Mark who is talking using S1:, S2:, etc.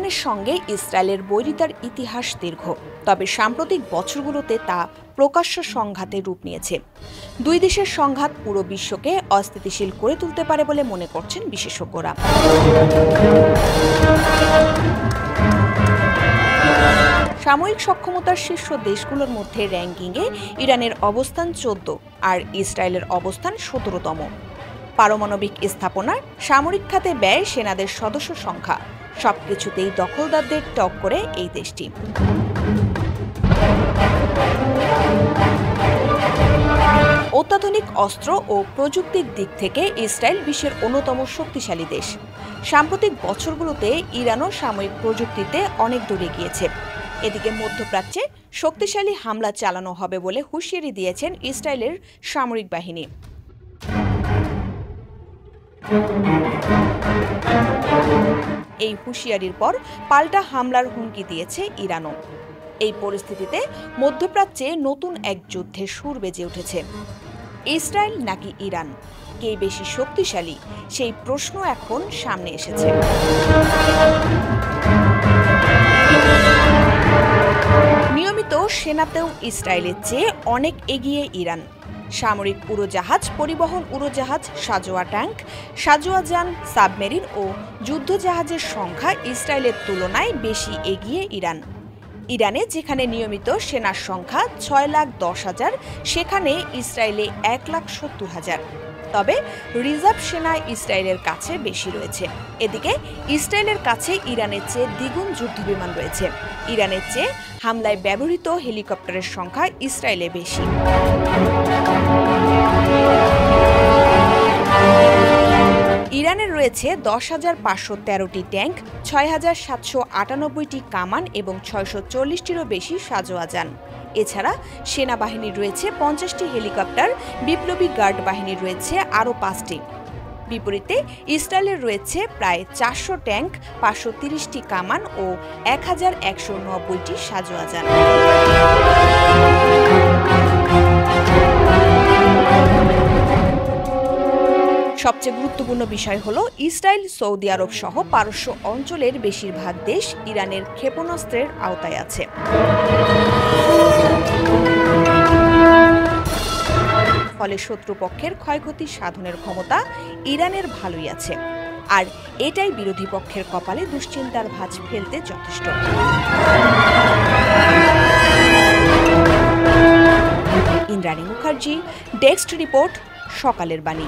S1: ইরানের সঙ্গে ইসরায়েলের বৈরিতার ইতিহাস দীর্ঘ, তবে সাম্প্রতিক বছরগুলোতে তা প্রকাশ্য সংঘাতে রূপ নিয়েছে। দুই দেশের সংঘাত পুরো বিশ্বকে অস্থিতিশীল করে তুলতে পারে বলে মনে করছেন বিশেষজ্ঞরা। সামরিক সক্ষমতার শীর্ষ দেশগুলোর মধ্যে র্যাঙ্কিংয়ে ইরানের অবস্থান 14 আর ইসরায়েলের অবস্থান 17তম। পারমাণবিক স্থাপনার, সামরিক খাতে ব্যয়, সেনাদের সদস্য সংখ্যা সবকিছুতেই দখলদারদের টক্করে এই দেশটি। অত্যাধুনিক অস্ত্র ও প্রযুক্তির দিক থেকে ইসরায়েল বিশ্বের অন্যতম শক্তিশালী দেশ। সাম্প্রতিক বছরগুলোতে ইরানও সামরিক প্রযুক্তিতে অনেক দূরে গিয়েছে। এদিকে মধ্যপ্রাচ্যে শক্তিশালী হামলা চালানো হবে বলে হুঁশিয়ারি দিয়েছেন ইসরায়েলের সামরিক বাহিনী। এই হুঁশিয়ারির পর পাল্টা হামলার হুমকি দিয়েছে ইরানও। এই পরিস্থিতিতে মধ্যপ্রাচ্যে নতুন এক যুদ্ধের সুর বেজে উঠেছে। ইসরায়েল নাকি ইরান, কে বেশি শক্তিশালী, সেই প্রশ্ন এখন সামনে এসেছে। নিয়মিত সেনাতেও ইসরায়েলের চেয়ে অনেক এগিয়ে ইরান। সামরিক উড়োজাহাজ, পরিবহন উড়োজাহাজ, সাজোয়া ট্যাঙ্ক, সাজোয়া যান, সাবমেরিন ও যুদ্ধজাহাজের সংখ্যা ইসরায়েলের তুলনায় বেশি এগিয়ে ইরান। ইরানে যেখানে নিয়মিত সেনার সংখ্যা 6,10,000, সেখানে ইসরায়েলে 1,70,000। তবে রিজার্ভ সেনা ইসরায়েলের কাছে বেশি রয়েছে। এদিকে ইসরায়েলের কাছে ইরানের চেয়ে দ্বিগুণ যুদ্ধবিমান রয়েছে। ইরানের চেয়ে হামলায় ব্যবহৃত হেলিকপ্টারের সংখ্যা ইসরায়েলে বেশি। ইরানের রয়েছে 10,513টি ট্যাঙ্ক, 6,798টি কামান এবং 640টিরও বেশি সাজোয়া যান। এছাড়া সেনাবাহিনীর রয়েছে 50টি হেলিকপ্টার, বিপ্লবী গার্ড বাহিনীর রয়েছে আরও 5টি। বিপরীতে ইসরায়েলের রয়েছে প্রায় 400 ট্যাঙ্ক, 530টি কামান ও 1,190টি সাজোয়া যান। সবচেয়ে গুরুত্বপূর্ণ বিষয় হল ইসরায়েল, সৌদি আরব সহ পারস্য অঞ্চলের বেশিরভাগ দেশ ইরানের ক্ষেপণাস্ত্রের আওতায় আছে। ফলে শত্রুপক্ষের ক্ষয়ক্ষতি সাধনের ক্ষমতা ইরানের ভালোই আছে, আর এটাই বিরোধী পক্ষের কপালে দুশ্চিন্তার ভাঁজ ফেলতে যথেষ্ট। ইন্দ্রাণী মুখার্জি, ডেস্ক রিপোর্ট, সকালের বাণী।